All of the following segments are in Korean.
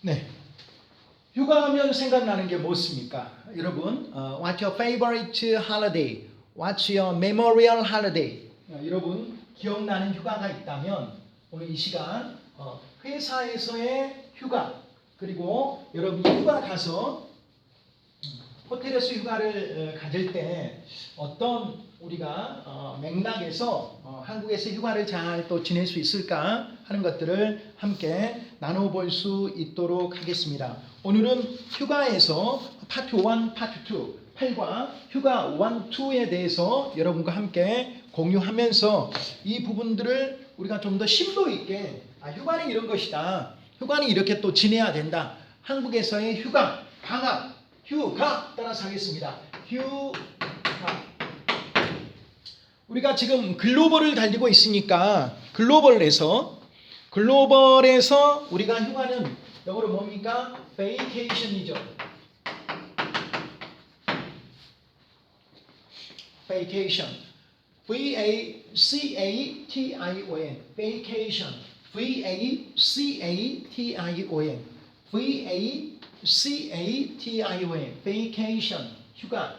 네. 휴가하면 생각나는 게 뭐습니까? 여러분, what's your favorite holiday? What's your memorial holiday? 여러분, 기억나는 휴가가 있다면 오늘 이 시간 회사에서의 휴가 그리고 여러분 휴가 가서 호텔에서 휴가를 가질 때 어떤 우리가 맥락에서 한국에서 휴가를 잘 또 지낼 수 있을까 하는 것들을 함께 나눠볼 수 있도록 하겠습니다. 오늘은 휴가에서 파트 1, 파트 2, 8과 휴가 1, 2에 대해서 여러분과 함께 공유하면서 이 부분들을 우리가 좀 더 심도 있게 휴가는 이런 것이다. 휴가는 이렇게 또 지내야 된다. 한국에서의 휴가, 방학, 휴가 따라서 하겠습니다. 휴가. 우리가 지금 글로벌을 달리고 있으니까 글로벌에서 우리가 휴가는 영어로 뭡니까? vacation이죠. vacation. V-A-C-A-T-I-O-N. vacation. V-A-C-A-T-I-O-N. V-A-C-A-T-I-O-N. vacation. 휴가.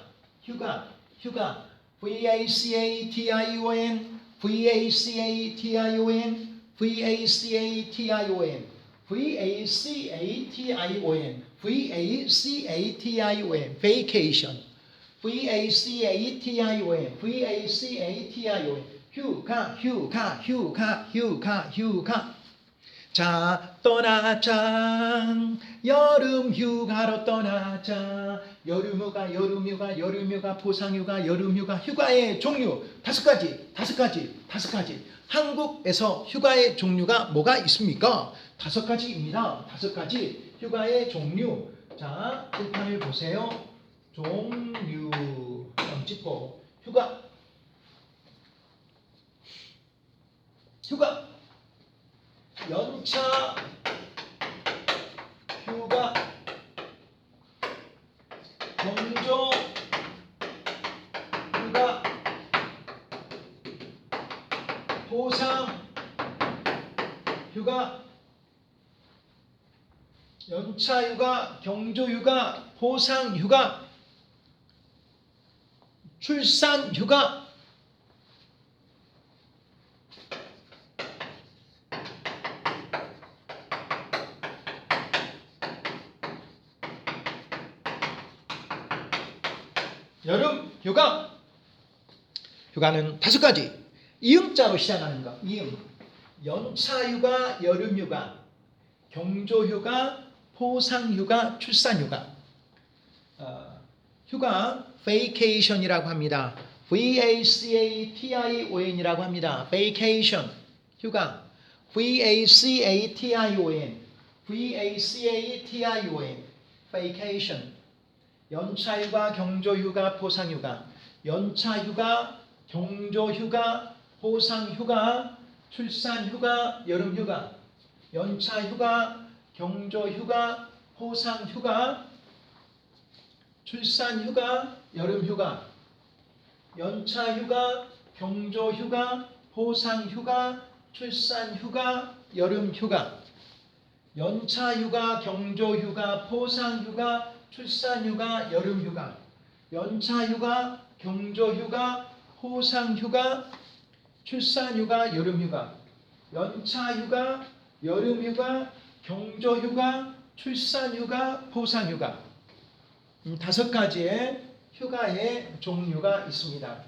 V-A-C-A-T-I-O-N. V-A-C-A-T-I-O-N. V-A-C-A-T-I-O-N. V-A-C-A-T-I-O-N. V-A-C-A-T-I-O-N. vacation. V-A-C-A-T-I-O-N. V-A-C-A-T-I-O-N. 휴가. 자, 떠나자. 여름 휴가로 떠나자. 여름휴가, 포상휴가, 여름휴가. 휴가의 종류 다섯 가지. 한국에서 휴가의 종류가 뭐가 있습니까? 다섯 가지입니다. 다섯 가지 휴가의 종류. 자, 칠판을 보세요. 종류 좀 찍고 휴가 연차 휴가 경조 휴가 보상 휴가 연차 휴가 경조 휴가 보상 휴가 출산 휴가 여름 휴가. 휴가는 다섯 가지. 이음자로 시작하는 거. 이음. 연차 휴가, 여름 휴가, 경조 휴가, 포상 휴가, 출산 휴가. 휴가 vacation이라고 합니다. V-A-C-A-T-I-O-N이라고 합니다. vacation 휴가. V-A-C-A-T-I-O-N. V-A-C-A-T-I-O-N. vacation. 연차휴가, 경조휴가, 포상휴가. 연차휴가, 경조휴가, 포상휴가, 출산휴가, 여름휴가. 연차휴가, 경조휴가, 포상휴가, 출산휴가, 여름휴가. 연차휴가, 경조휴가, 포상휴가, 출산휴가, 여름휴가. 연차휴가, 경조휴가, 포상휴가, 출산휴가, 여름휴가. 연차휴가, 경조휴가, 포상휴가, 출산휴가, 여름휴가. 연차휴가, 여름휴가, 경조휴가, 출산휴가, 포상휴가. 다섯 가지의 휴가의 종류가 있습니다.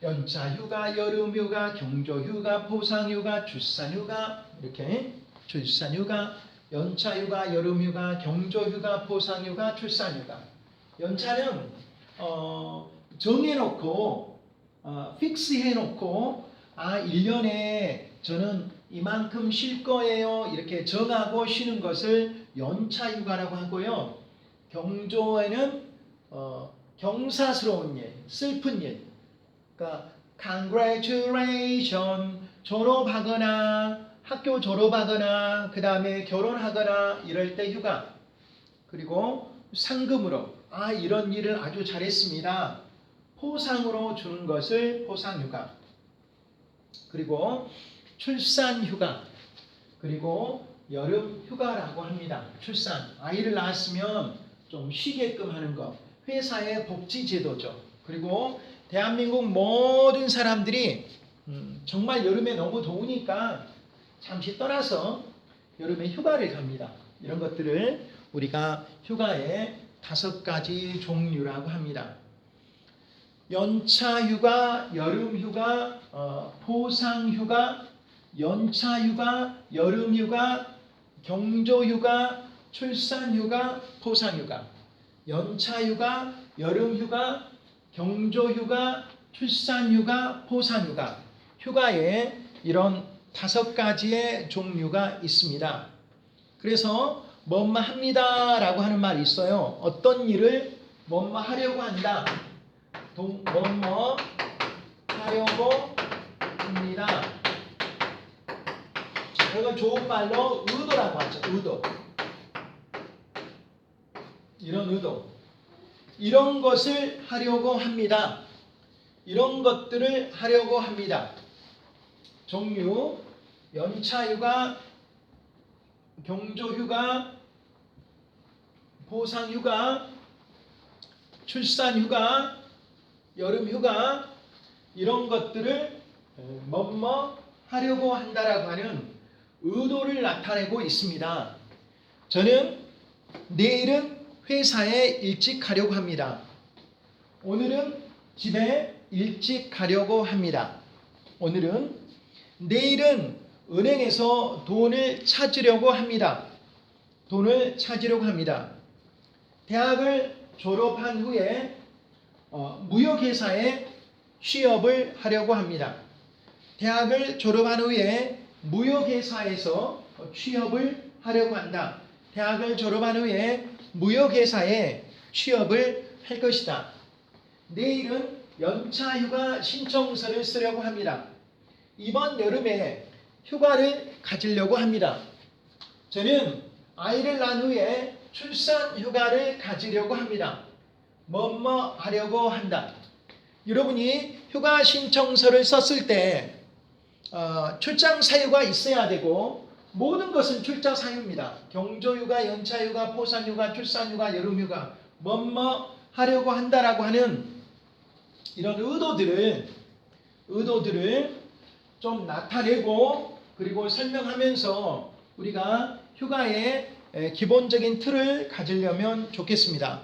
연차휴가, 여름휴가, 경조휴가, 포상휴가, 출산휴가. 이렇게 출산휴가, 연차휴가, 여름휴가, 경조휴가, 포상휴가, 출산휴가. 연차는 정해놓고 픽스해놓고 1년에 저는 이만큼 쉴 거예요 이렇게 정하고 쉬는 것을 연차휴가라고 하고요. 경조에는 경사스러운 일, 슬픈 일, 그러니까 congratulation 졸업하거나 학교 졸업하거나 그 다음에 결혼하거나 이럴 때 휴가. 그리고 상금으로 이런 일을 아주 잘했습니다. 포상으로 주는 것을 포상휴가. 그리고 출산휴가. 그리고 여름 휴가라고 합니다. 출산, 아이를 낳았으면 좀 쉬게끔 하는 것, 회사의 복지 제도죠. 그리고 대한민국 모든 사람들이 정말 여름에 너무 더우니까 잠시 떠나서 여름에 휴가를 갑니다. 이런 것들을 우리가 휴가의 5가지 종류라고 합니다. 연차 휴가, 여름 휴가, 포상 휴가, 연차 휴가, 여름 휴가, 경조 휴가, 출산 휴가, 포상 휴가. 연차 휴가, 여름 휴가, 경조 휴가, 출산 휴가, 포상 휴가. 휴가에 이런 5가지의 종류가 있습니다. 그래서 뭐뭐 합니다라고 하는 말이 있어요. 어떤 일을 뭐뭐 하려고 한다. 뭐뭐 하려고 합니다. 이걸 좋은 말로 의도라고 하죠. 의도. 이런 의도. 이런 것을 하려고 합니다. 이런 것들을 하려고 합니다. 종류, 연차휴가, 경조휴가, 포상휴가, 출산휴가, 여름휴가, 이런 것들을 뭐뭐 하려고 한다라고 하는 의도를 나타내고 있습니다. 저는 내일은 회사에 일찍 가려고 합니다. 오늘은 집에 일찍 가려고 합니다. 내일은 은행에서 돈을 찾으려고 합니다. 돈을 찾으려고 합니다. 대학을 졸업한 후에 무역회사에 취업을 하려고 합니다. 대학을 졸업한 후에 무역회사에서 취업을 하려고 한다. 대학을 졸업한 후에 무역회사에 취업을 할 것이다. 내일은 연차휴가 신청서를 쓰려고 합니다. 이번 여름에 휴가를 가지려고 합니다. 저는 아이를 낳은 후에 출산휴가를 가지려고 합니다. 뭐뭐 하려고 한다. 여러분이 휴가 신청서를 썼을 때 출장 사유가 있어야 되고 모든 것은 출장 사유입니다. 경조휴가, 연차휴가, 포산휴가, 출산휴가, 여름휴가 뭐뭐 하려고 한다라고 하는 이런 의도들을 좀 나타내고 그리고 설명하면서 우리가 휴가의 기본적인 틀을 가지려면 좋겠습니다.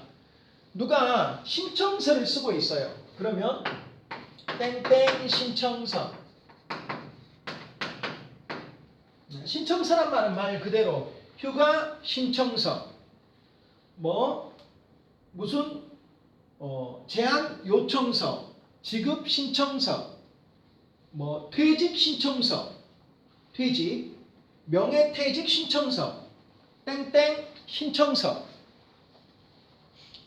누가 신청서를 쓰고 있어요. 그러면 땡땡 신청서. 신청서란 말은 말 그대로 휴가 신청서, 무슨 제한 요청서, 지급 신청서, 퇴직 신청서, 명예퇴직 신청서, 땡땡 신청서,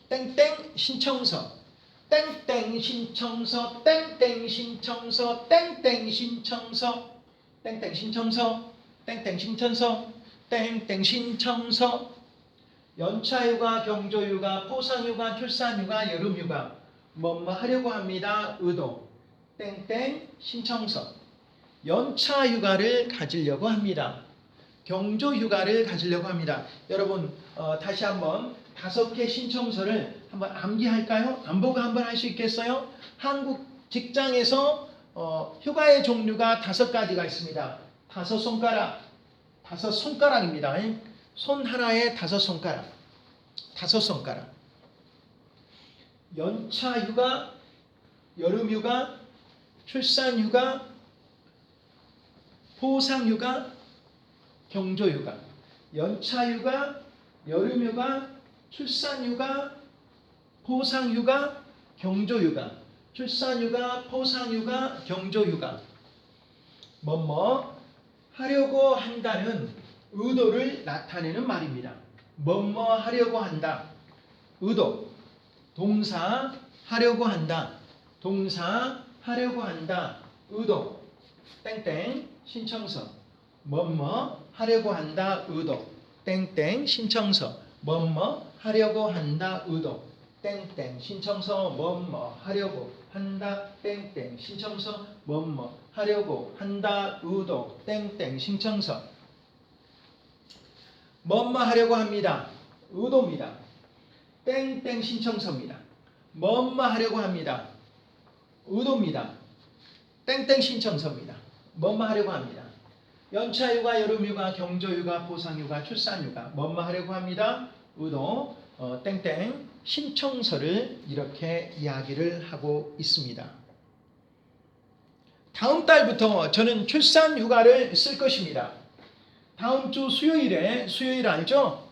땡땡 신청서, 땡땡 신청서, 땡땡 신청서, 땡땡 신청서, 땡땡 신청서, 땡땡 신청서, 땡땡 신청서, 연차휴가, 경조휴가, 포상휴가, 출산휴가, 여름휴가 뭐뭐 하려고 합니다. 의도 땡땡 신청서. 연차휴가를 가지려고 합니다. 경조휴가를 가지려고 합니다. 여러분 다시 한번 5개 신청서를 한번 암기할까요? 암보가 한번 할 수 있겠어요? 한국 직장에서 휴가의 종류가 5가지가 있습니다. 5손가락입니다. 손 하나에 5손가락. 5손가락. 연차휴가, 여름휴가, 출산휴가, 포상휴가, 경조휴가. 연차휴가, 여름휴가, 출산휴가, 포상휴가, 경조휴가. 출산휴가, 포상휴가, 경조휴가. 뭐뭐 하려고 한다는 의도를 나타내는 말입니다. 뭐뭐 하려고 한다. 의도. 동사 하려고 한다. 동사 하려고 한다. 의도. 땡땡 신청서. 뭐뭐 하려고 한다. 의도. 땡땡 신청서. 뭐뭐 하려고 한다. 의도. 땡땡 신청서. 뭐뭐 하려고 한다. 땡땡 신청서. 뭐뭐 하려고 한다. 의도. 땡땡 신청서. 뭐뭐 하려고 합니다. 의도입니다. 땡땡 신청서입니다. 뭐뭐 하려고 합니다. 의도입니다. 땡땡 신청서입니다. 뭐뭐 하려고 합니다. 연차휴가, 여름휴가, 경조휴가, 보상휴가, 출산휴가, 뭐뭐 하려고 합니다. 의도, 땡땡 신청서를 이렇게 이야기를 하고 있습니다. 다음 달부터 저는 출산휴가를 쓸 것입니다. 다음 주 수요일에, 수요일 알죠?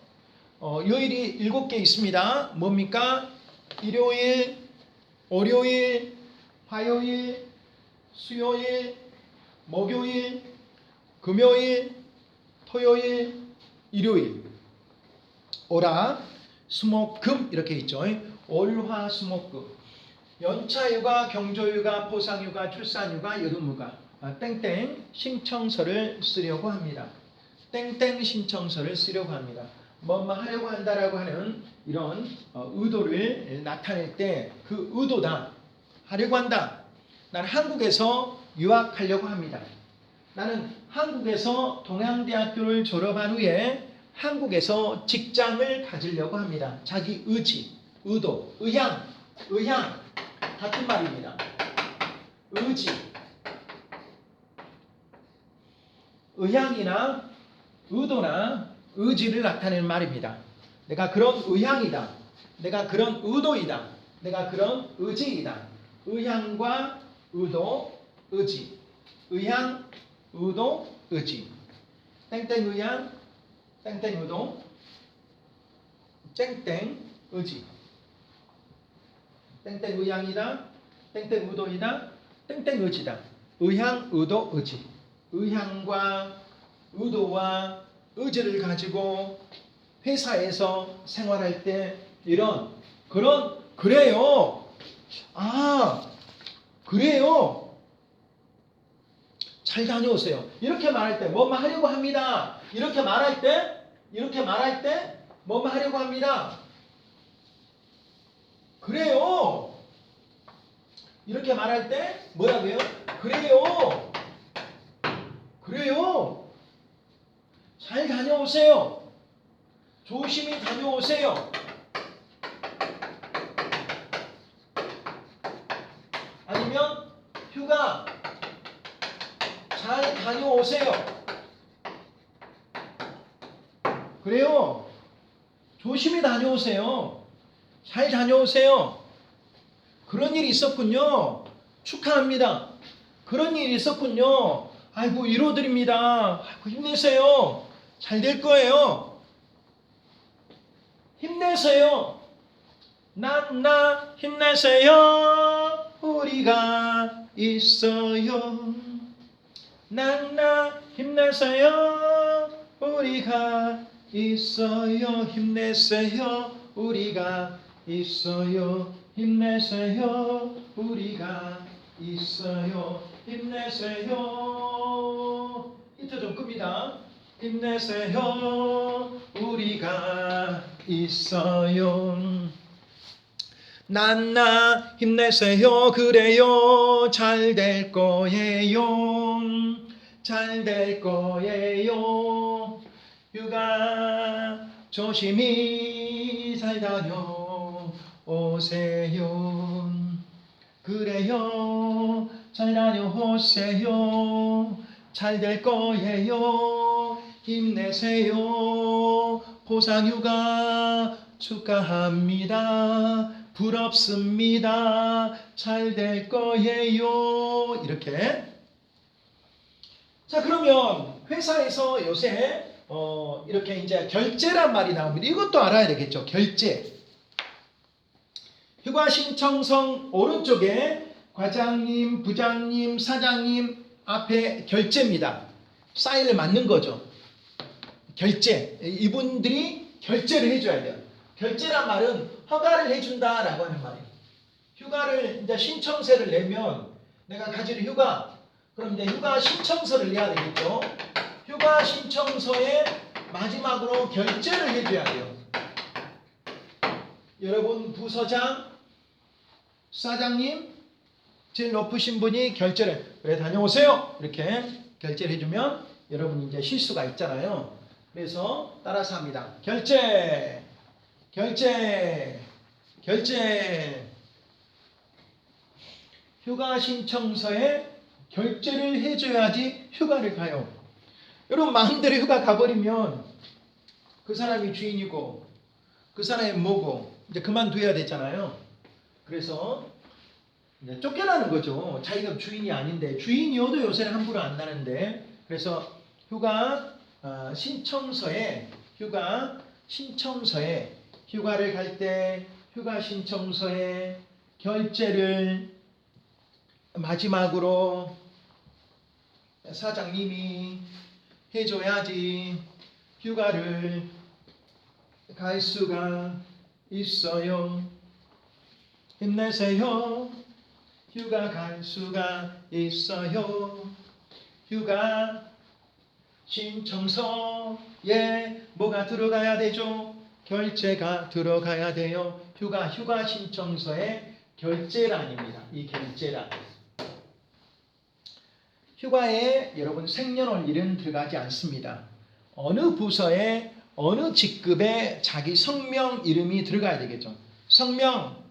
요일이 7개 있습니다. 뭡니까? 일요일, 월요일, 화요일, 수요일, 목요일, 금요일, 토요일, 일요일. 오라, 수목금 이렇게 있죠. 월화 수목금. 연차휴가, 경조휴가, 포상휴가, 출산휴가, 여름휴가, 땡땡 신청서를 쓰려고 합니다. 땡땡 신청서를 쓰려고 합니다. 뭐뭐 하려고 한다라고 하는 이런 의도를 나타낼 때 그 의도다. 하려고 한다. 나는 한국에서 유학하려고 합니다. 나는 한국에서 동양대학교를 졸업한 후에 한국에서 직장을 가지려고 합니다. 자기 의지, 의도, 의향 같은 말입니다. 의지, 의향이나 의도나 의지를 나타내는 말입니다. 내가 그런 의향이다. 내가 그런 의도이다. 내가 그런 의지이다. 의향과 의도, 의지. 의향, 의도, 의지. 땡땡 의향, 땡땡 의도, 땡땡 의지. 땡땡 의향이다. 땡땡 의도이다. 땡땡 의지다. 의향, 의도, 의지. 의향과 의도와 의지를 가지고 회사에서 생활할 때 이런 그래요. 아, 그래요. 잘 다녀오세요. 이렇게 말할 때 뭐뭐 하려고 합니다. 이렇게 말할 때 뭐뭐 하려고 합니다. 그래요. 이렇게 말할 때 뭐라고요? 그래요. 그래요. 잘 다녀오세요. 조심히 다녀오세요. 아니면 휴가 잘 다녀오세요. 그래요. 조심히 다녀오세요. 잘 다녀오세요. 그런 일이 있었군요. 축하합니다. 그런 일이 있었군요. 아이고 위로드립니다. 아이고 힘내세요. 잘 될 거예요. 힘내세요. 나 힘내세요. 우리가 있어요. 나 힘내세요. 우리가 있어요. 힘내세요. 우리가 있어요. 힘내세요. 우리가 있어요. 힘내세요. 힌트 좀 끕니다. 힘내세요. 우리가 있어요. 나 힘내세요. 그래요. 잘 될 거예요. 잘 될 거예요. 휴가 조심히 잘 다녀오세요. 그래요. 잘 다녀오세요. 잘 될 거예요. 힘내세요. 포상휴가 축하합니다. 부럽습니다. 잘 될 거예요. 이렇게. 자, 그러면 회사에서 요새 이렇게 이제 결제란 말이 나옵니다. 이것도 알아야 되겠죠. 결제. 휴가 신청성 오른쪽에 과장님, 부장님, 사장님 앞에 결제입니다. 사인을 맞는 거죠. 결제. 이분들이 결제를 해줘야 돼요. 결제란 말은 허가를 해준다라고 하는 말이에요. 휴가를 이제 신청서를 내면 내가 가질 휴가, 그럼 이제 휴가 신청서를 내야 되겠죠. 휴가 신청서에 마지막으로 결제를 해줘야 돼요. 여러분 부서장, 사장님, 제일 높으신 분이 결제를 그래 다녀오세요 이렇게 결제를 해주면 여러분 이제 쉴 수가 있잖아요. 그래서 따라서 합니다. 결제, 결제, 결제. 휴가 신청서에 결제를 해줘야지 휴가를 가요. 여러분 마음대로 휴가 가버리면 그 사람이 주인이고 그 사람이 뭐고 이제 그만둬야 되잖아요. 그래서 이제 쫓겨나는 거죠. 자기가 주인이 아닌데, 주인이어도 요새는 함부로 안 나는데. 그래서 휴가 신청서에 휴가를 갈 때 휴가 신청서에 결제를 마지막으로 사장님이 해줘야지 휴가를 갈 수가 있어요. 힘내세요. 휴가 갈 수가 있어요. 휴가 신청서에 뭐가 들어가야 되죠? 결제가 들어가야 돼요. 휴가 신청서에 결제란입니다. 이 결제란. 휴가에 여러분 생년월일은 들어가지 않습니다. 어느 부서에 어느 직급에 자기 성명 이름이 들어가야 되겠죠. 성명,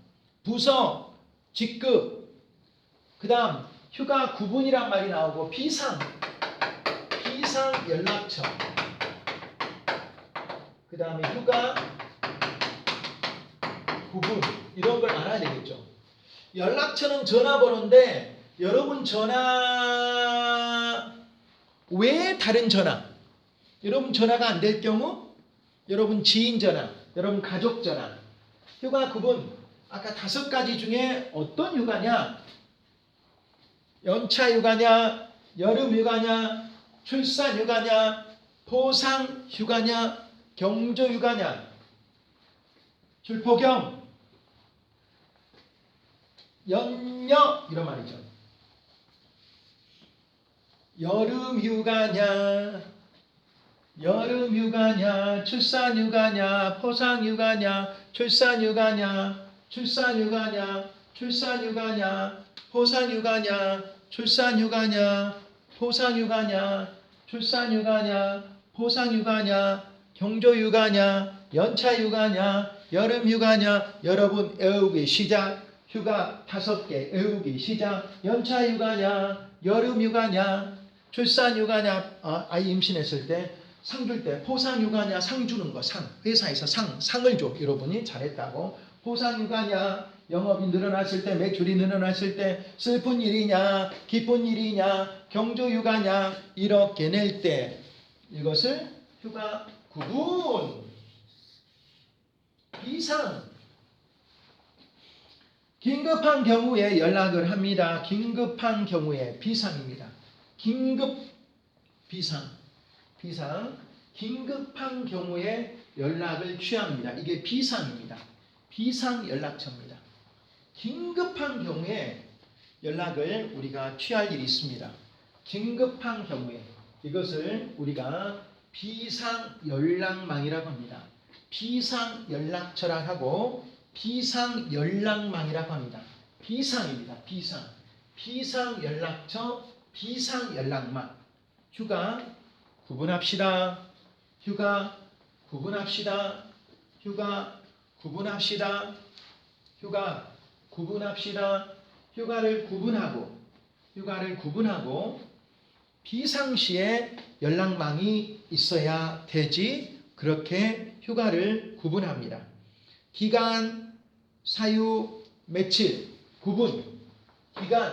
부서, 직급, 그 다음 휴가 구분이란 말이 나오고 비상 연락처, 그 다음에 휴가 구분, 이런 걸 알아야 되겠죠. 연락처는 전화번호인데 여러분 전화 외에 다른 전화, 여러분 전화가 안 될 경우 여러분 지인 전화, 여러분 가족 전화. 휴가 구분, 아까 5가지 중에 어떤 휴가냐? 연차 휴가냐, 여름 휴가냐, 출산 휴가냐, 포상 휴가냐, 경조 휴가냐, 출포경, 연녀, 이런 말이죠. 여름 휴가냐, 출산 휴가냐, 포상 휴가냐, 출산 휴가냐, 포상 휴가냐, 출산 휴가냐, 포상 휴가냐, 경조 휴가냐, 연차 휴가냐, 여름 휴가냐. 여러분 외우기 시작. 휴가 5개 외우기 시작. 연차 휴가냐, 여름 휴가냐, 출산 휴가냐. 아이 임신했을 때 상 줄 때 포상 휴가냐, 상 주는 거, 상. 회사에서 상을 줘. 여러분이 잘했다고. 포상 휴가냐, 영업이 늘어났을 때, 매출이 늘어났을 때, 슬픈 일이냐, 기쁜 일이냐, 경조 휴가냐, 이렇게 낼 때 이것을 휴가 구분. 비상, 긴급한 경우에 연락을 합니다. 긴급한 경우에 비상입니다. 비상. 긴급한 경우에 연락을 취합니다. 이게 비상입니다. 비상 연락처입니다. 긴급한 경우에 연락을 우리가 취할 일이 있습니다. 긴급한 경우에 이것을 우리가 비상 연락망이라고 합니다. 비상 연락처라고 하고 비상 연락망이라고 합니다. 비상입니다. 비상 연락처, 비상 연락망. 휴가 구분합시다. 휴가 구분합시다. 휴가 구분합시다. 휴가 구분합시다. 휴가를 구분하고 비상시에 연락망이 있어야 되지. 그렇게 휴가를 구분합니다. 기간, 사유, 며칠, 구분. 기간,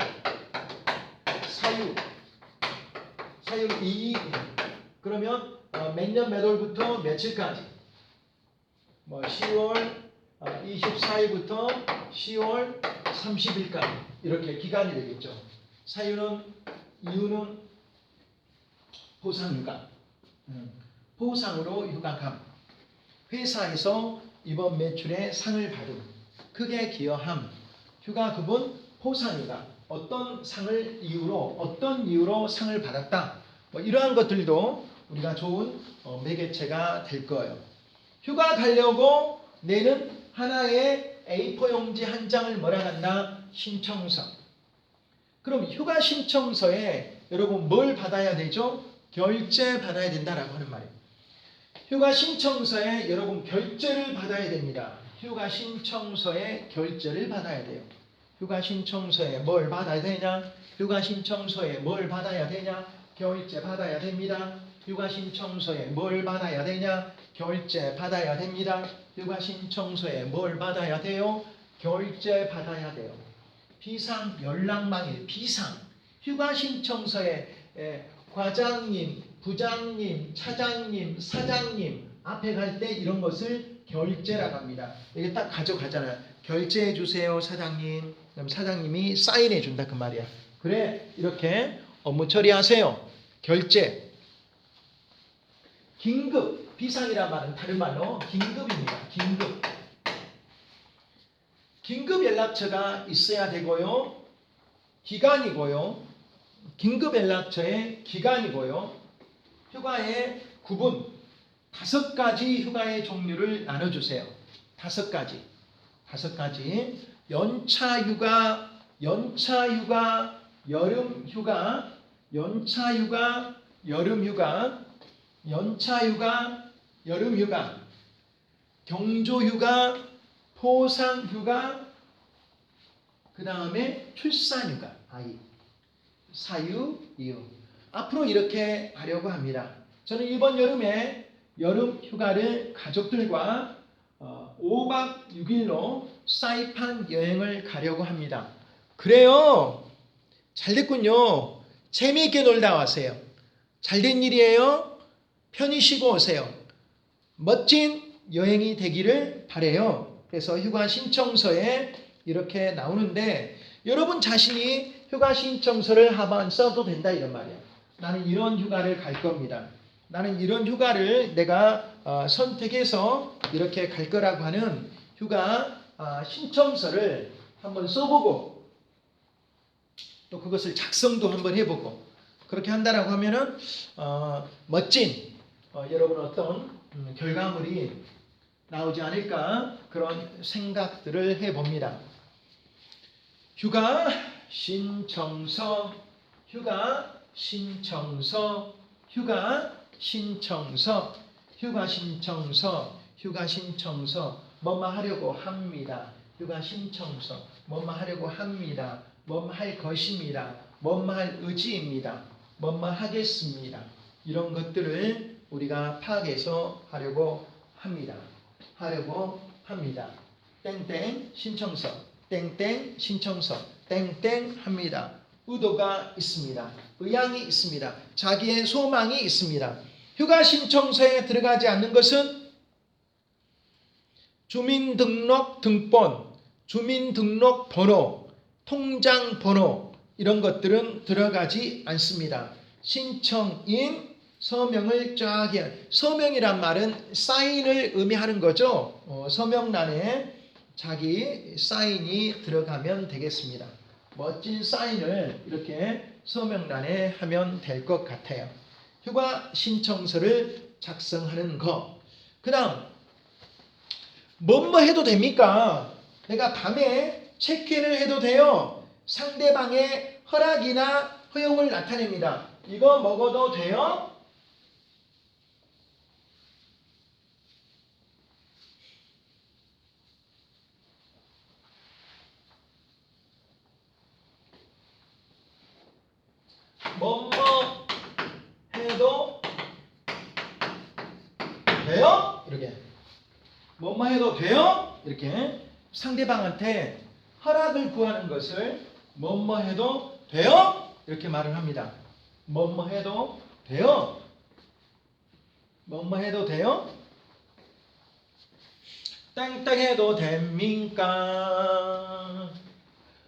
사유 2. 그러면 몇 년 몇 월부터 며칠까지? 10월 24일부터 10월 30일까지 이렇게 기간이 되겠죠. 이유는 포상휴가. 포상으로 휴가감. 회사에서 이번 매출에 상을 받음. 크게 기여함. 휴가 구분 포상휴가. 어떤 이유로 상을 받았다. 이러한 것들도 우리가 좋은 매개체가 될 거예요. 휴가 가려고 내는 하나의 A4 용지 한 장을 뭐라 한다? 신청서. 그럼 휴가 신청서에 여러분 뭘 받아야 되죠? 결제 받아야 된다라고 하는 말이에요. 휴가 신청서에 여러분 결제를 받아야 됩니다. 휴가 신청서에 결제를 받아야 돼요. 휴가 신청서에 뭘 받아야 되냐? 휴가 신청서에 뭘 받아야 되냐? 결제 받아야 됩니다. 휴가 신청서에 뭘 받아야 되냐? 결제 받아야 됩니다. 휴가 신청서에 뭘 받아야 돼요? 결제 받아야 돼요. 비상 연락망일 비상 휴가 신청서에 과장님, 부장님, 차장님, 사장님 앞에 갈 때 이런 것을 결제라고 합니다. 이게 딱 가져가잖아요. 결제해 주세요, 사장님. 그럼 사장님이 사인해 준다 그 말이야. 그래, 이렇게 업무 처리하세요. 결제. 긴급, 비상이란 말은 다른 말로 긴급입니다. 긴급. 긴급 연락처가 있어야 되고요. 기간이고요. 긴급 연락처의 기간이고요. 휴가의 구분. 5가지 휴가의 종류를 나눠주세요. 5가지. 5가지. 연차 휴가, 여름 휴가, 연차 휴가, 여름 휴가, 연차 휴가, 여름 휴가, 경조 휴가, 포상 휴가, 그 다음에 출산 휴가, 아이, 사유, 이유. 앞으로 이렇게 하려고 합니다. 저는 이번 여름에 여름 휴가를 가족들과 5박 6일로 사이판 여행을 가려고 합니다. 그래요. 잘 됐군요. 재미있게 놀다 와세요. 잘된 일이에요. 편히 쉬고 오세요. 멋진 여행이 되기를 바라요. 그래서 휴가 신청서에 이렇게 나오는데 여러분 자신이 휴가 신청서를 한번 써도 된다 이런 말이에요. 나는 이런 휴가를 갈 겁니다. 나는 이런 휴가를 내가 선택해서 이렇게 갈 거라고 하는 휴가 신청서를 한번 써보고 또 그것을 작성도 한번 해보고 그렇게 한다라고 하면은 멋진 여러분 어떤 결과물이 나오지 않을까 그런 생각들을 해봅니다. 휴가 신청서, 휴가 신청서, 휴가 신청서, 휴가 신청서, 휴가 신청서, 뭐뭐 하려고 합니다. 휴가 신청서, 뭐뭐 하려고 합니다. 뭐뭐 할 것입니다. 뭐뭐 할 의지입니다. 뭐뭐 하겠습니다. 이런 것들을 우리가 파악해서 하려고 합니다. 하려고 합니다. 땡땡 신청서, 땡땡 신청서, 땡땡 합니다. 의도가 있습니다. 의향이 있습니다. 자기의 소망이 있습니다. 휴가 신청서에 들어가지 않는 것은 주민등록 등본, 주민등록번호, 통장번호 이런 것들은 들어가지 않습니다. 신청인 서명을 쫙 해야 서명이란 말은 사인을 의미하는 거죠. 서명란에 자기 사인이 들어가면 되겠습니다. 멋진 사인을 이렇게 서명란에 하면 될 것 같아요. 휴가 신청서를 작성하는 것. 그 다음 뭐뭐 해도 됩니까? 내가 밤에 체크인을 해도 돼요. 상대방의 허락이나 허용을 나타냅니다. 이거 먹어도 돼요? 뭐뭐 해도 돼요? 이렇게 뭐뭐 해도 돼요? 이렇게 상대방한테 허락을 구하는 것을 뭐뭐 해도 돼요? 이렇게 말을 합니다. 뭐뭐 해도 돼요? 뭐뭐 해도 돼요? 땡땡 해도 됩니까?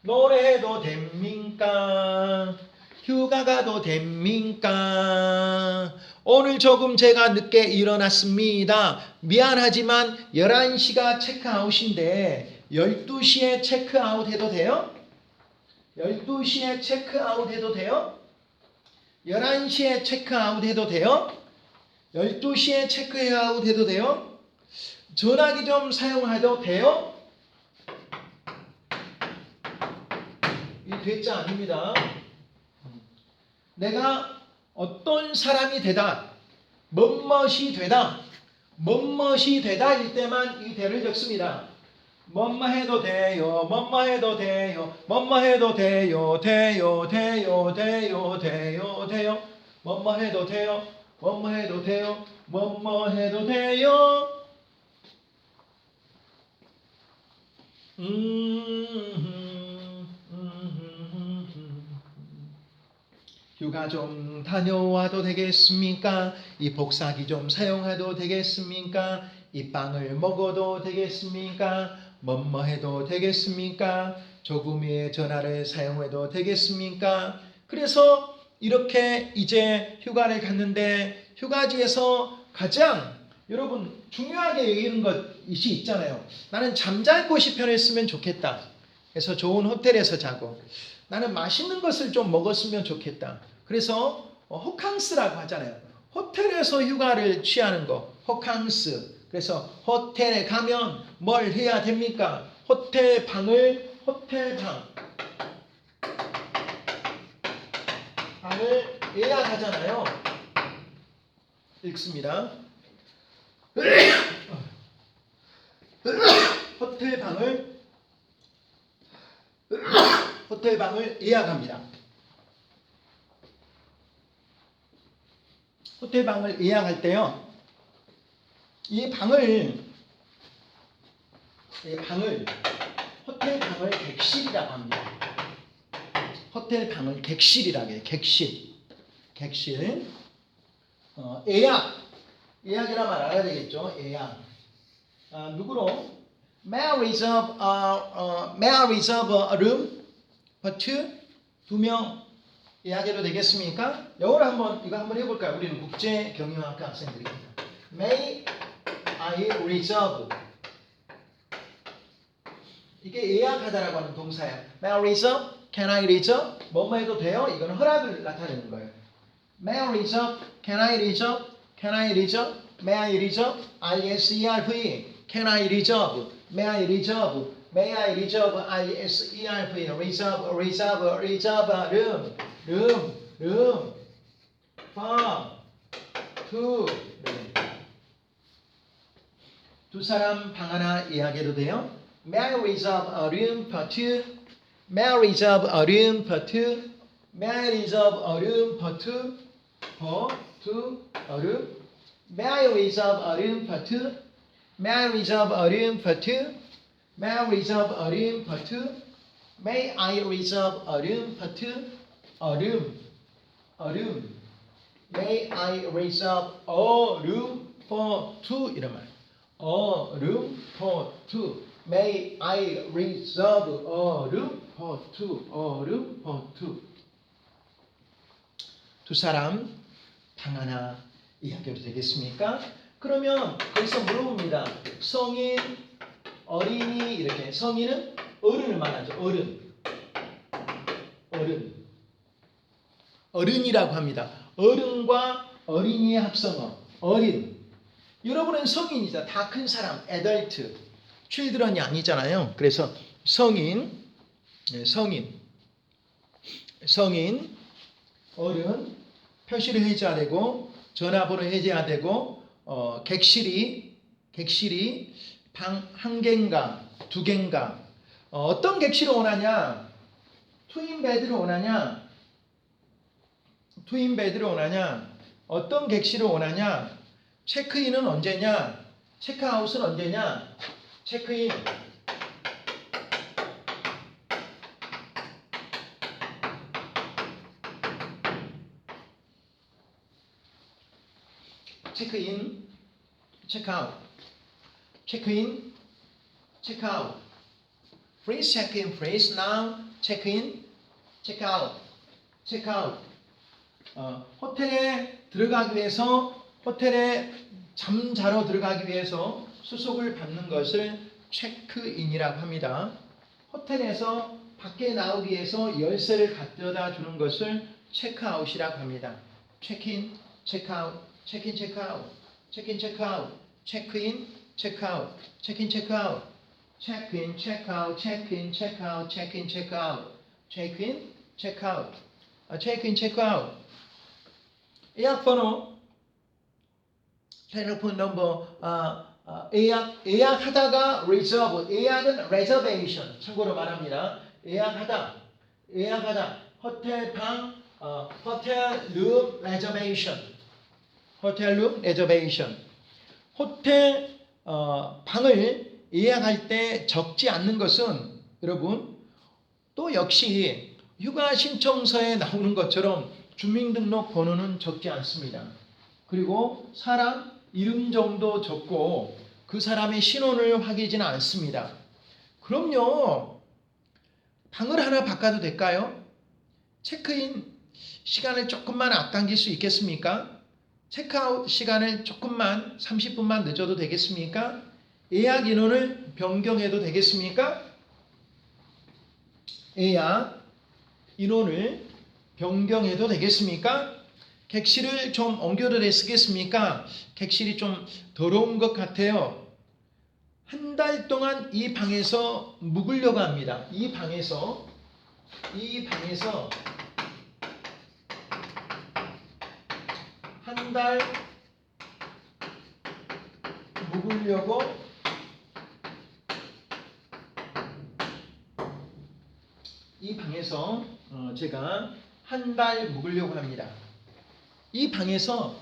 노래해도 됩니까? 휴가 가도 됩니까? 오늘 조금 제가 늦게 일어났습니다. 미안하지만 11시가 체크아웃인데 12시에 체크아웃 해도 돼요? 12시에 체크아웃 해도 돼요? 11시에 체크아웃 해도 돼요? 12시에 체크아웃 해도 돼요? 전화기 좀 사용해도 돼요? 이 되자 아닙니다. 내가 어떤 사람이 되다, 멋멋이 되다, 뭐뭇이 되다일 때만 이 대를 적습니다. 뭐뭐 해도 돼요. 뭐뭐 해도 돼요. 뭐뭐 해도 돼요. 돼요. 돼요. 돼요. 돼요. 돼요. 뭐뭐 해도 돼요. 뭐뭐 해도 돼요. 뭐뭐 해도 돼요. 휴가 좀 다녀와도 되겠습니까? 이 복사기 좀 사용해도 되겠습니까? 이 빵을 먹어도 되겠습니까? 뭐뭐 해도 되겠습니까? 조금의 전화를 사용해도 되겠습니까? 그래서 이렇게 이제 휴가를 갔는데 휴가지에서 가장 여러분 중요하게 여기는 것이 있잖아요. 나는 잠잘 곳이 편했으면 좋겠다. 그래서 좋은 호텔에서 자고 나는 맛있는 것을 좀 먹었으면 좋겠다. 그래서 호캉스라고 하잖아요. 호텔에서 휴가를 취하는 거. 호캉스. 그래서 호텔에 가면 뭘 해야 됩니까? 호텔방을 예약하잖아요. 읽습니다. 호텔방을 예약합니다. 호텔방을 예약할 때요. 이 방을 호텔방을 객실이라고 합니다. 호텔방을 객실이라고 해요. 객실. 예약이라 말 알아야 되겠죠. 예약. 누구로? May I reserve a room for two? 2명 예약해도 되겠습니까? 영어로 이거 한번 해볼까요? 우리는 국제 경영학과 학생들입니다. May I reserve? 이게 예약하다라고 하는 동사예요. May I reserve? Can I reserve? 뭐뭐 해도 돼요? 이거는 허락을 나타내는 거예요. May I reserve? Can I reserve? Can I reserve? May I reserve? ISERV. Can I reserve? May I reserve? May I reserve? ISERV. reserve. room. for two. 두 사람 방 하나 예약해도 돼요? May I reserve a room for two? May I reserve a room for two? May I reserve a room for two? A room? May I reserve a room for two? May I reserve a room for two? May I reserve a room for two? May I reserve a room for two? A room. May I reserve a room for two? 이런 말. A room for two. May I reserve a room for two? A room for two. 두 사람 방 하나 예약해도 되겠습니까? 그러면 거기서 물어봅니다. 성인, 어린이 이렇게. 성인은 어른을 말하죠. 어른이라고 합니다. 어른과 어린이의 합성어. 어린. 여러분은 성인이죠. 다 큰 사람. adult. children이 아니잖아요. 그래서 성인, 어른, 표시를 해줘야 되고 전화번호 해줘야 되고 객실이 방 한 개인가 두 개인가 어떤 객실을 원하냐? 트윈 베드를 원하냐? 어떤 객실을 원하냐? 체크인은 언제냐? 체크아웃은 언제냐? 체크인 체크아웃 체크인, 체크아웃. Please check in, please. Now, check in, check out. 호텔에 들어가기 위해서, 호텔에 잠자러 들어가기 위해서 수속을 받는 것을 체크인이라고 합니다. 호텔에서 밖에 나오기 위해서 열쇠를 갖다 주는 것을 체크아웃이라고 합니다. 체크인, 체크아웃, 체크인, 체크아웃, 체크인, 체크아웃, 체크인, 체크아웃, 체크인, 체크아웃, 체크인, 체크아웃, 체크인, 체크아웃, 체크인, 체크아웃, 체크인, 체크아웃, 체크인, 체크아웃. 예약 번호 텔레폰 넘버 예약하다가 reserve 예약은 reservation 참고로 말합니다. 예약하다 호텔 방 호텔 룸 reservation 호텔 룸 reservation 호텔 방을 예약할 때 적지 않는 것은 여러분 또 역시 휴가 신청서에 나오는 것처럼 주민등록 번호는 적지 않습니다. 그리고 사람 이름 정도 적고 그 사람의 신원을 확인하지는 않습니다. 그럼요. 방을 하나 바꿔도 될까요? 체크인 시간을 조금만 앞당길 수 있겠습니까? 체크아웃 시간을 조금만 30분만 늦어도 되겠습니까? 예약 인원을 변경해도 되겠습니까? 예약 인원을 변경해도 되겠습니까? 객실을 좀 옮겨도 쓰겠습니까? 객실이 좀 더러운 것 같아요. 한 달 동안 이 방에서 묵으려고 합니다. 이 방에서 한 달 묵으려고 이 방에서 제가 한 달 묵으려고 합니다. 이 방에서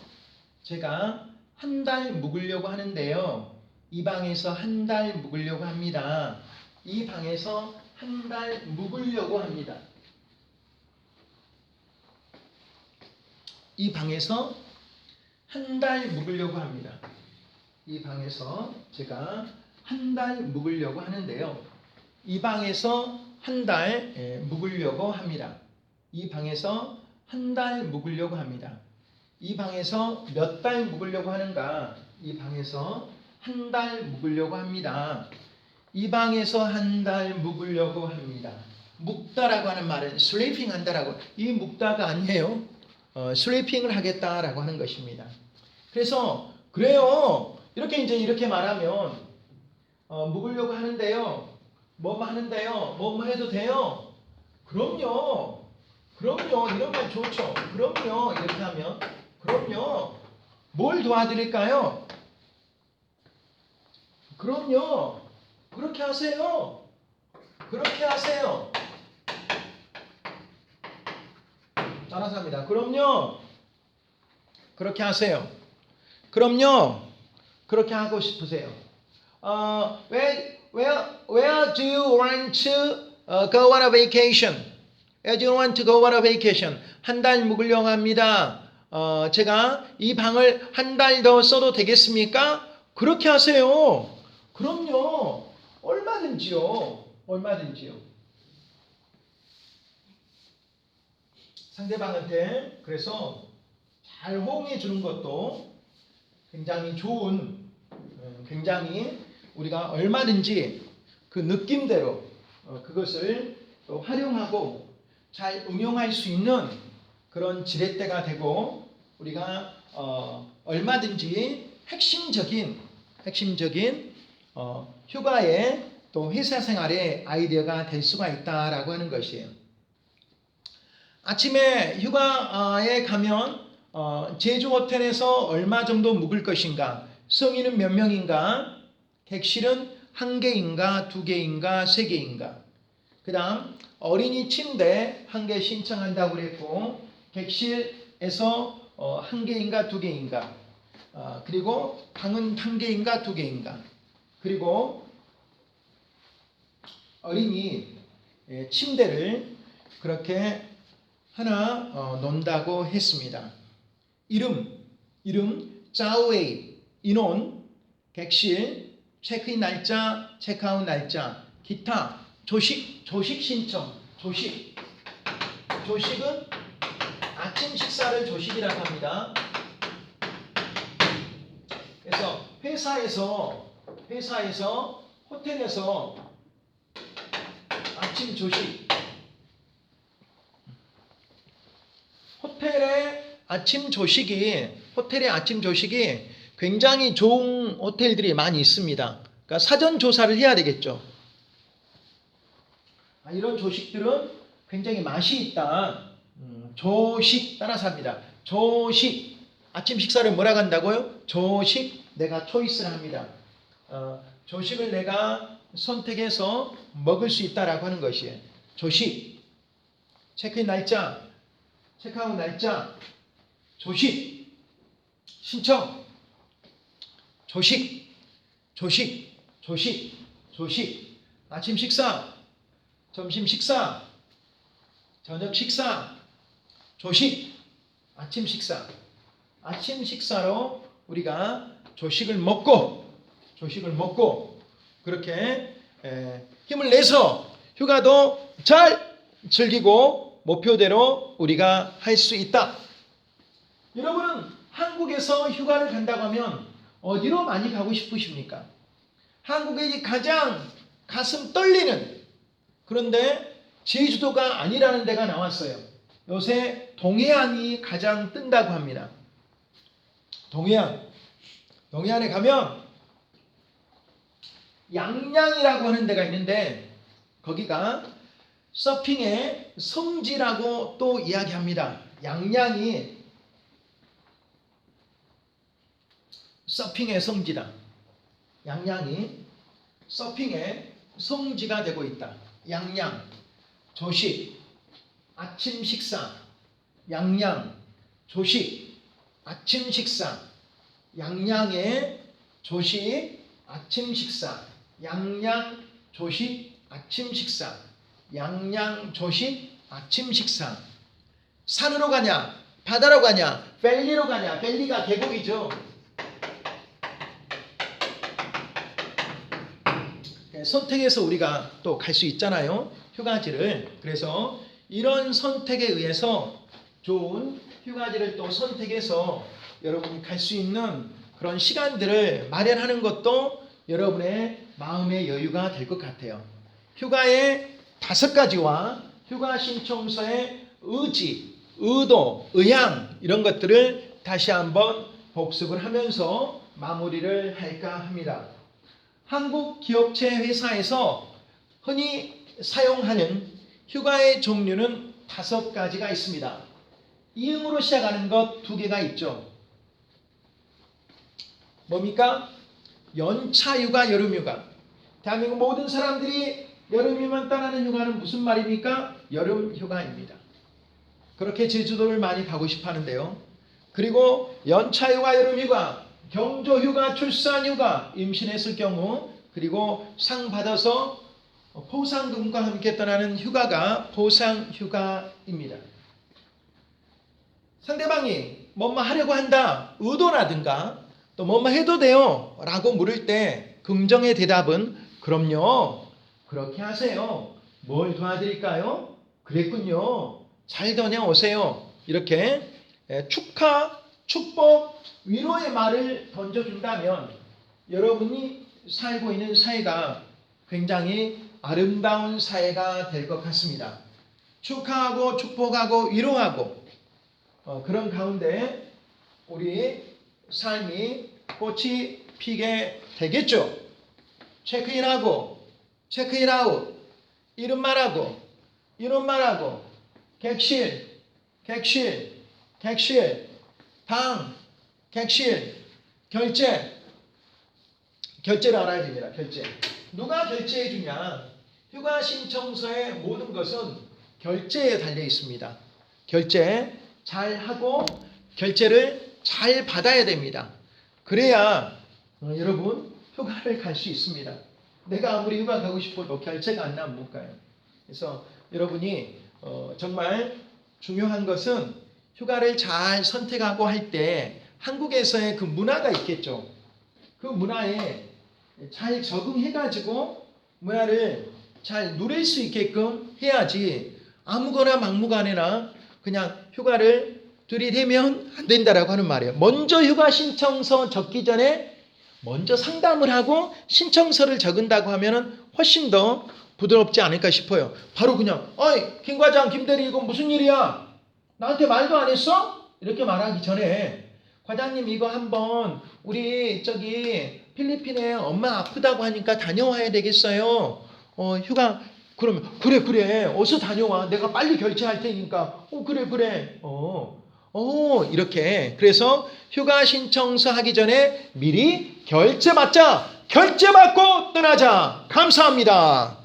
제가 한 달 묵으려고 하는데요. 이 방에서 한 달 묵으려고 합니다. 이 방에서 한 달 묵으려고 합니다. 이 방에서 한 달 묵으려고 합니다. 이 방에서 제가 한 달 묵으려고 하는데요. 이 방에서 한 달 묵으려고 합니다. 이 방에서 한 달 묵으려고 합니다. 이 방에서 몇 달 묵으려고 하는가? 이 방에서 한 달 묵으려고 합니다. 이 방에서 한 달 묵으려고 합니다. 묵다라고 하는 말은 sleeping 한다라고 이 묵다가 아니에요. sleeping을 하겠다라고 하는 것입니다. 그래서 그래요. 이렇게 말하면 묵으려고 하는데요. 뭐 하는데요? 뭐 해도 돼요? 그럼요. 이런 말 좋죠. 그럼요. 이렇게 하면 그럼요. 뭘 도와드릴까요? 그럼요. 그렇게 하세요. 따라서 합니다. 그럼요. 그렇게 하세요. 그럼요. 그렇게 하고 싶으세요. Where do you want to go on a vacation? Where do you want to go on a vacation? 한 달 묵으려고 합니다. 제가 이 방을 한 달 더 써도 되겠습니까? 그렇게 하세요. 그럼요. 얼마든지요. 상대방한테 그래서 잘 호응해 주는 것도 굉장히 좋은, 굉장히 우리가 얼마든지 그 느낌대로 그것을 또 활용하고 잘 응용할 수 있는 그런 지렛대가 되고 우리가 얼마든지 핵심적인 휴가의 또 회사 생활의 아이디어가 될 수가 있다라고 하는 것이에요. 아침에 휴가에 가면 제주 호텔에서 얼마 정도 묵을 것인가? 성인은 몇 명인가? 객실은 한 개인가? 두 개인가? 세 개인가? 그 다음 어린이 침대 한 개 신청한다고 그랬고 객실에서 한 개인가? 두 개인가? 그리고 방은 한 개인가? 두 개인가? 그리고 어린이 침대를 그렇게 하나 논다고 했습니다. 이름, 자웨이, 인원, 객실, 체크인 날짜, 체크아웃 날짜, 기타, 조식 신청, 조식은 아침 식사를 조식이라고 합니다. 그래서 회사에서 호텔에서 아침 조식 호텔의 아침 조식이 굉장히 좋은 호텔들이 많이 있습니다. 그러니까 사전 조사를 해야 되겠죠. 이런 조식들은 굉장히 맛이 있다. 조식 따라서 합니다. 조식 아침 식사를 뭐라고 한다고요? 조식. 내가 초이스를 합니다. 조식을 내가 선택해서 먹을 수 있다라고 하는 것이에요. 조식. 체크인 날짜, 체크아웃 날짜, 조식, 신청, 조식, 조식, 조식, 조식, 아침 식사, 점심 식사, 저녁 식사, 조식, 아침 식사. 아침 식사로 우리가 조식을 먹고 그렇게 힘을 내서 휴가도 잘 즐기고 목표대로 우리가 할 수 있다. 여러분은 한국에서 휴가를 간다고 하면 어디로 많이 가고 싶으십니까? 한국의 가장 가슴 떨리는, 그런데 제주도가 아니라는 데가 나왔어요. 요새 동해안이 가장 뜬다고 합니다. 동해안에 가면 양양이라고 하는 데가 있는데 거기가 서핑의 성지라고 또 이야기합니다. 양양이 서핑의 성지다. 양양이 서핑의 성지가 되고 있다. 양양, 조식, 아침 식사, 양양, 조식, 아침 식사, 양양의 조식, 아침 식사, 양양, 조식, 아침 식사, 양양, 조식, 아침 식사. 산으로 가냐, 바다로 가냐, 벨리로 가냐. 벨리가 계곡이죠. 선택해서 우리가 또 갈 수 있잖아요. 휴가지를. 그래서 이런 선택에 의해서 좋은 휴가지를 또 선택해서 여러분이 갈 수 있는 그런 시간들을 마련하는 것도 여러분의 마음의 여유가 될 것 같아요. 휴가의 5가지와 휴가 신청서의 의지, 의도, 의향 이런 것들을 다시 한번 복습을 하면서 마무리를 할까 합니다. 한국 기업체 회사에서 흔히 사용하는 휴가의 종류는 5가지가 있습니다. 이응으로 시작하는 것 2개가 있죠. 뭡니까? 연차휴가, 여름휴가. 대한민국 모든 사람들이 여름이면 떠나는 휴가는 무슨 말입니까? 여름휴가입니다. 그렇게 제주도를 많이 가고 싶어 하는데요. 그리고 연차휴가, 여름휴가, 경조휴가, 출산휴가, 임신했을 경우, 그리고 상 받아서 포상금과 함께 떠나는 휴가가 포상휴가입니다. 상대방이 뭐뭐 하려고 한다, 의도라든가 또 뭐뭐 해도 돼요 라고 물을 때 긍정의 대답은 그럼요, 그렇게 하세요, 뭘 도와드릴까요? 그랬군요, 잘 다녀오세요. 이렇게 축하, 축복, 위로의 말을 던져준다면 여러분이 살고 있는 사회가 굉장히 아름다운 사회가 될 것 같습니다. 축하하고 축복하고 위로하고 그런 가운데 우리 삶이 꽃이 피게 되겠죠. 체크인하고 체크인아웃, 이름 말하고 이름 말하고, 객실, 객실, 객실, 방, 객실, 결제. 결제를 알아야 됩니다. 결제. 누가 결제해 주냐? 휴가 신청서의 모든 것은 결제에 달려 있습니다. 결제 잘 하고 결제를 잘 받아야 됩니다. 그래야 여러분 휴가를 갈 수 있습니다. 내가 아무리 휴가 가고 싶어도 결제가 안 나면 못 가요. 그래서 여러분이 정말 중요한 것은 휴가를 잘 선택하고 할 때 한국에서의 그 문화가 있겠죠. 그 문화에 잘 적응해가지고 문화를 잘 누릴 수 있게끔 해야지 아무거나 막무가내나 그냥 휴가를 들이대면 안 된다라고 하는 말이에요. 먼저 휴가 신청서 적기 전에 먼저 상담을 하고 신청서를 적은다고 하면 훨씬 더 부드럽지 않을까 싶어요. 바로 그냥 어이 김 과장, 김 대리 이거 무슨 일이야? 나한테 말도 안 했어? 이렇게 말하기 전에 과장님 이거 한번 우리 저기 필리핀에 엄마 아프다고 하니까 다녀와야 되겠어요. 휴가 그러면 그래 어서 다녀와. 내가 빨리 결제할 테니까. 그래 이렇게. 그래서 휴가 신청서 하기 전에 미리 결제 받자. 결제 받고 떠나자. 감사합니다.